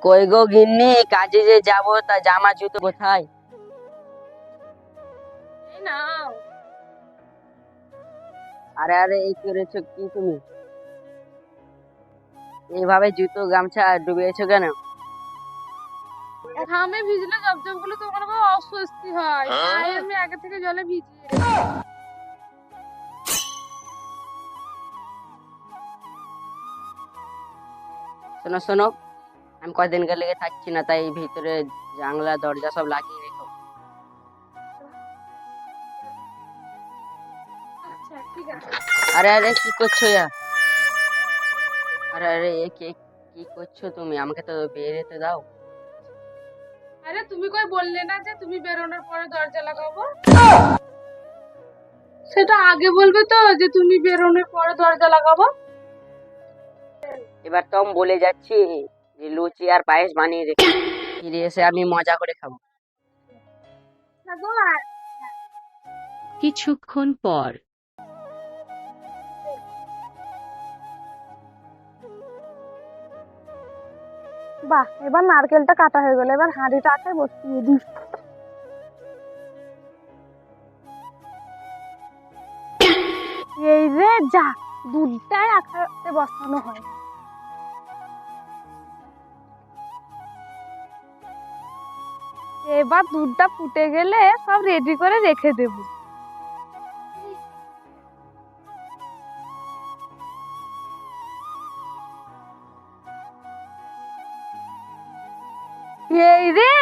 কই গো গিন্নি, কাজে যে যাবো তা জামা জুতো কোথায়? এই নাও। আরে আরে, এই করেছো কি তুমি? এইভাবে জুতো গামছা ডুবিয়েছো কেন? ঘামে ভিজলে জবজব গুলো তো আমার খুব অস্বস্তি হয়, তাই আমি আগে থেকে জলে ভিজিয়ে রেখেছি। শোনো শোনো, আমি কয়দিন গেলে থাকছি না, তাই ভিতরে জানলা দরজা সব লাগিয়ে রেখো। আচ্ছা ঠিক আছে। আরে আরে, কি করছো ইয়া? আরে আরে, কি করছো তুমি? আমাকে তো বেরোতে দাও। আরে তুমি কই বললে না যে তুমি বেরোনোর পরে দরজা লাগাবো? সেটা আগে বলবে তো যে তুমি বেরোনোর পরে দরজা লাগাবো। এবার তো আমি বলে যাচ্ছি যে লুচি আর পায়েস বানিয়ে রেখো, ফিরে এসে আমি মজা করে খাবো। কিছুক্ষণ পর বাহ, এবার নারকেলটা কাটা হয়ে গেল, এবার হাঁড়িটা আটায় বসিয়ে দিই। এই রে যা, দুধটাই আটাতে বসানো হয়। এবার দুধটা ফুটে গেলে সব রেডি করে রেখে দেব। এই রে,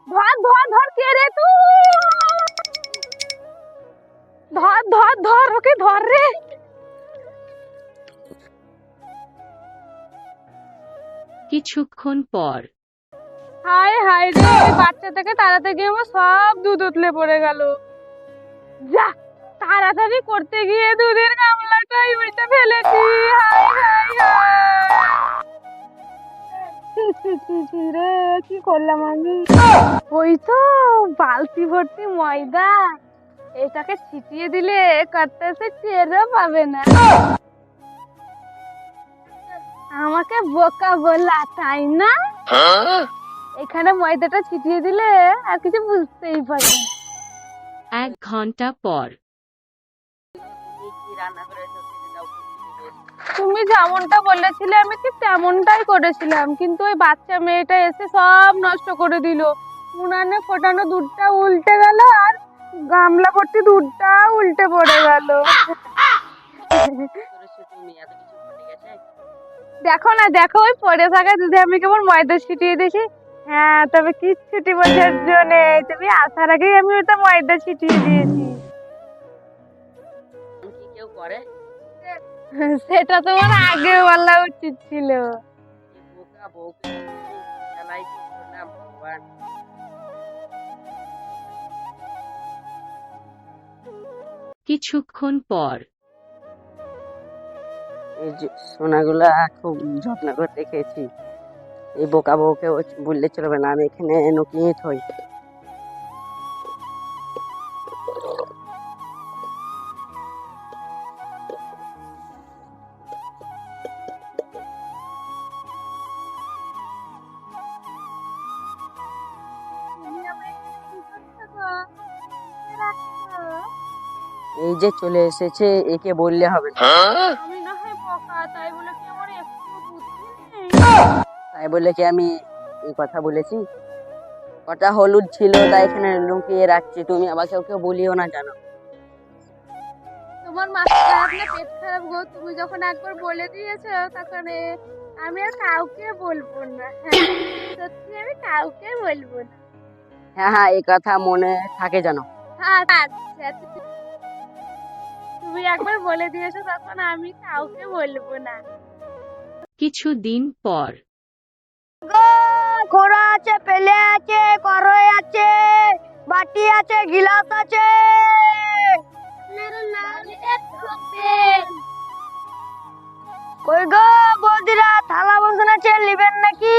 ধর ধর ধর, কে রে তুই? ধর ধর ধর, ওকে ধর রে। কিছুক্ষণ পর হায় হায় রে, ওই বাচ্চাটাকে তাড়াতে গিয়ে আমার সব দুধ উতলে পড়ে গেল। যা, তাড়াতাড়ি করতে গিয়ে দুধের গামলাটাই উল্টে ফেলেছি। হায় হায় হায়, ছি ছি ছি ছি রে, কি করলাম আমি? ওই তো বালতি ভর্তি ময়দা, এটাকে ছিটিয়ে দিলে কাটতে টেরও পাবে না। আমাকে বোকা বললা তাই না? এখানে ময়দাটা ছিটিয়ে দিলে আর কিছু বুঝতেই পারবে না। 1 ঘন্টা পর তুমি কি রান্না করেছো খেতে দাও, খুব খিদে পেয়েছে। তুমি যেমনটা বলেছিলে আমি ঠিক তেমনটাই করেছিলাম, কিন্তু ওই বাচ্চা মেয়েটা এসে সব নষ্ট করে দিল। উনানে ফোটানো দুধটা উল্টে গেল, আর গামলা ভর্তি দুধটা উল্টে পড়ে গেল। কি করেছো তুমি? এত কিছু ঘটে গেছে। দেখো না দেখো, ওই পড়ে থাকা দুধে আমি কেমন ময়দা ছিটিয়ে দিয়েছি। হ্যাঁ, তবে কিচ্ছুটি বোঝার জন্য তুমি আসার আগেই আমি ওটা ময়দা ছিটিয়ে দিয়েছি। এমন কি কেউ করে? সেটা তোমার আগে বলা উচিত ছিল। এই বোকা বউকে জ্বালাই কি করলাম ভগবান। কিছুক্ষণ পর এই যে সোনাগুলা খুব যত্ন করে রেখেছি, এই বোকা বউকে বললে চলবে না, আমি এখানে লুকিয়ে থই। এই যে চলে এসেছে, একে বললে হবে না। আমি না হয় বোকা, তাই বলে কি আমার একটু বুদ্ধি নেই? তাই বলে কি আমি এই কথা বলেছি? কটা হলুদ ছিল তাই এখানে লুকিয়ে রাখছি, তুমি আবার কাউকে বলিও না জানো। তোমার মাথা খারাপ না পেট খারাপ গো? তুমি যখন একবার বলে দিয়েছো তখন আমি আর কাউকে বলবো না। হ্যাঁ, সত্যি আমি কাউকে বলবো না। হ্যাঁ হ্যাঁ, এই কথা মনে থাকে জানো। আচ্ছা, তুমি একবার বলে দিয়েছো তখন আমি কাউকে বলবো না। কিছুদিন পর ঘোড়া আছে, পেলে আছে, কড়াই আছে, বাটি আছে, গিলাস আছে। কই গো বৌদিরা, থালা বাসন আছে, নিবেন নাকি?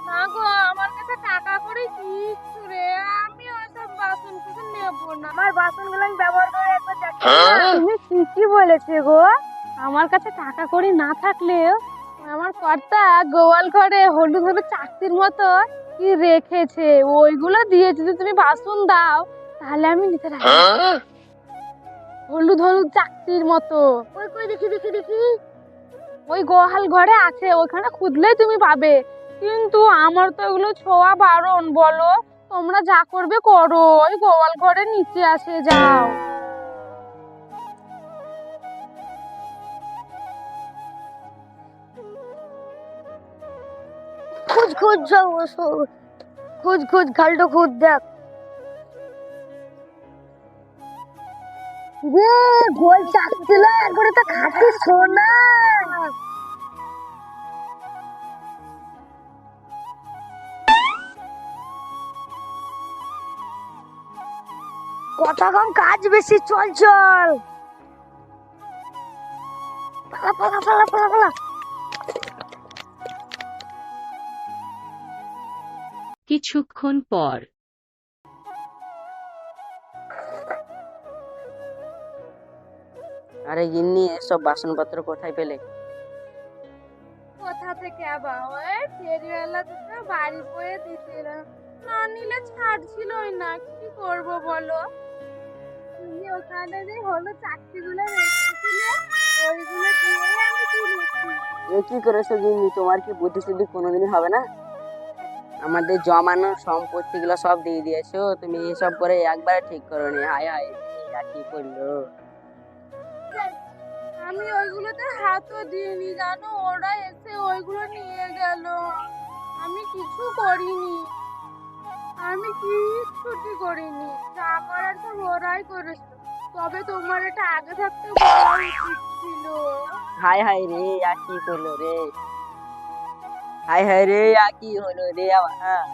না গো, আমার কাছে টাকা করে কিচ্ছু রে, আমি ওসব বাসন কিছু নেবো না। আমার বাসনগুলো আমি ব্যবহার করে একবার দেখি। তুমি ঠিকই বলেছে গো। আমার কাছে টাকা কড়ি না থাকলেও আমার কর্তা গোয়াল ঘরে হলুদ হলুদ চাকতির মতো কি রেখেছে, ওইগুলো দিয়ে যদি তুমি বাসন দাও তাহলে আমি নিতে রাখি। হলুদ হলুদ চাকতির মতো। কই কই দেখি দেখি দেখি। ওই গোয়াল ঘরে আছে, ওখানে খুঁজলেই তুমি পাবে। কিন্তু আমার তো এগুলো ছোঁয়া বারণ। বলো, তোমরা যা করবে করো, ওই গোয়াল ঘরে নিচে আসে যাও। খুঁজ খুঁজ খুঁজ খুঁজ খালটো খুঁজ দেখ। রে গোল চাকছিল একবারে তো খাঁটি সোনা। কথা কম কাজ বেশি, চল চল। পালা পালা পালা পালা পালা। কিছুক্ষণ পর। আরে গিন্নি, এসব বাসনপত্র কোথায় পেলে? কোথা থেকে আবার ওই ফেরিওয়ালা দুটো বাড়ি বয়ে দিছিলাম, না নিলে ছাড়ছিলই না। কি করব বলো? তুমি ওখানে যে হলো চাকরিগুলো রেখেছিলে, ওইগুলো দিয়ে আমি কিনেছি। এ কি করেছো গিন্নি? তোমার কি বুদ্ধি শুদ্ধি কোনোদিনই হবে না? আমাদের জমানো সম্পত্তিগুলো সব দিয়ে দিয়েছো, তুমি এসব করে একবারে ঠিক করোনি। হায় হায়, এটা কি করলো? আমি ওইগুলোতে হাতও দিইনি জানো, ওরা এসে ওইগুলো নিয়ে গেল। আমি কিছু করিনি, আমি কিচ্ছুটি করিনি। যা করার তো ওরাই করেছে। তবে তোমার এটা আগে থাকতে বলা উচিত ছিল। হায় হায় রে, আর কি করলো রে? হায় হায় রে, আর কি হলো রে আমার?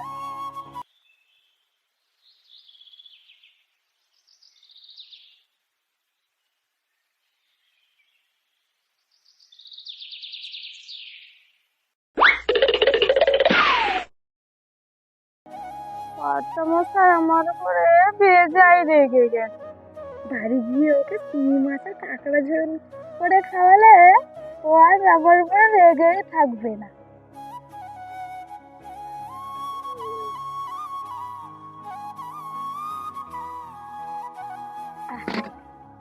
কর্তামশাই আমার উপরে বেজায় রেগে গেছে। বাড়ি গিয়ে ওকে চিংড়ি মাছের কাঁকড়া ঝোল করে খাওয়ালে ও আর আমার উপরে রেগেই থাকবে না।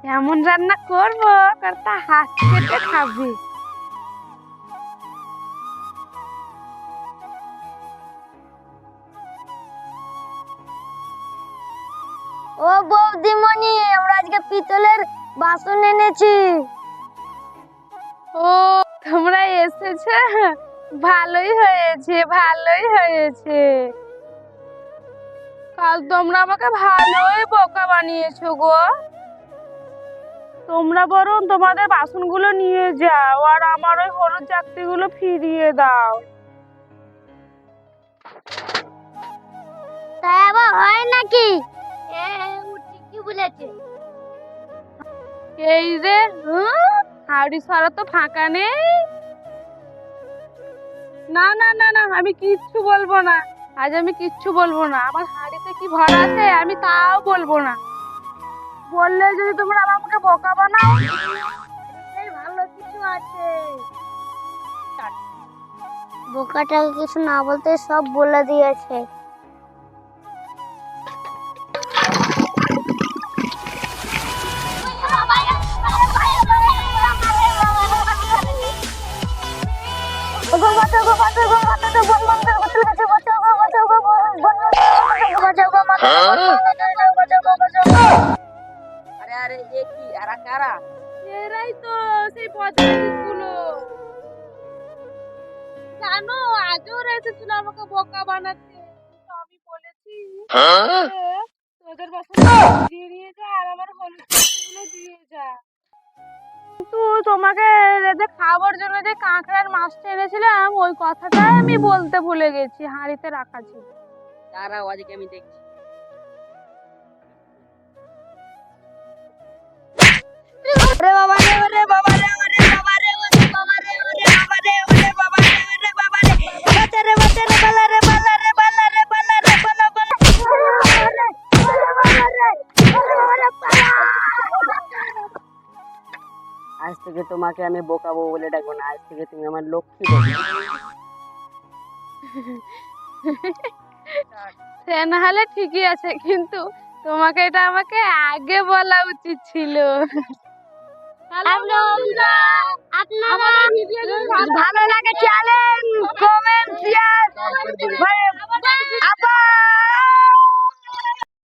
এমন রান্না করবো কর্তা হাত কেটে খাবে। ও বৌদিমণি, আমরা আজকে পিতলের বাসন এনেছি। ও, তোমরা এসেছো? ভালোই হয়েছে, ভালোই হয়েছে। কাল তোমরা আমাকে ভালোই বোকা বানিয়েছো গো। তোমরা বরং তোমাদের বাসনগুলো নিয়ে যাও আর আমার ওই হলুদ চাকতিগুলো ফিরিয়ে দাও। তাই আবার হয় নাকি? ও ঠিকই বলেছে। এই রে, হাড়ি সরা তো ফাঁকা নেই। না না না না, আমি কিচ্ছু বলবো না। আজ আমি কিচ্ছু বলবো না। আমার হাড়িতে কি ভরা আছে আমি তাও বলবো না। বললে যদি তোমরা আমাকে বোকা বানাও। এই ভালো কিছু আছে। বোকাটাকে কিছু না বলতে সব বলে দিয়েছে। আরে আরে, এ কি? আরা কারা? এরাই তো সেই বদমাইশগুলো। জানো, আজও ওরা এসেছিল আমাকে বোকা বানাতে। কিন্তু আমি বলেছি যে, তোদের বাসন দিয়ে নিয়ে যা আর আমার হলুদ চাকতিগুলো দিয়ে যা। কিন্তু তোমাকে যে খাবার জন্য যে কাঁকড়ার মাছটা এনেছিলাম, ওই কথাটাই আমি বলতে ভুলে গেছি, হাঁড়িতে রাখা ছিল। দাঁড়াও, আজকে আমি দেখছি। ওরে বাবা রে, ওরে বাবা রে, ওরে বাবা রে, ওরে বাবা রে, ওরে বাবা রে, ওরে বাবা রে, ওরে বাবা রে, বাঁচা রে, বাঁচা রে, বালা রে, বালা রে, বালা রে, বালা রে, বালা, বালা, ওরে বাবা রে, ওরে বাবা রে, পালা। আজ তো থেকে তোমাকে আমি বোকা বউ বলে ডাকবো না, আজ থেকে তুমি আমার লক্ষ্মী বউ। সে না হলে ঠিকই আছে, কিন্তু তোমাকে এটা আমাকে আগে বলা উচিত ছিল। আপনারা আমাদের ভিডিও যদি ভালো লাগে চ্যানেল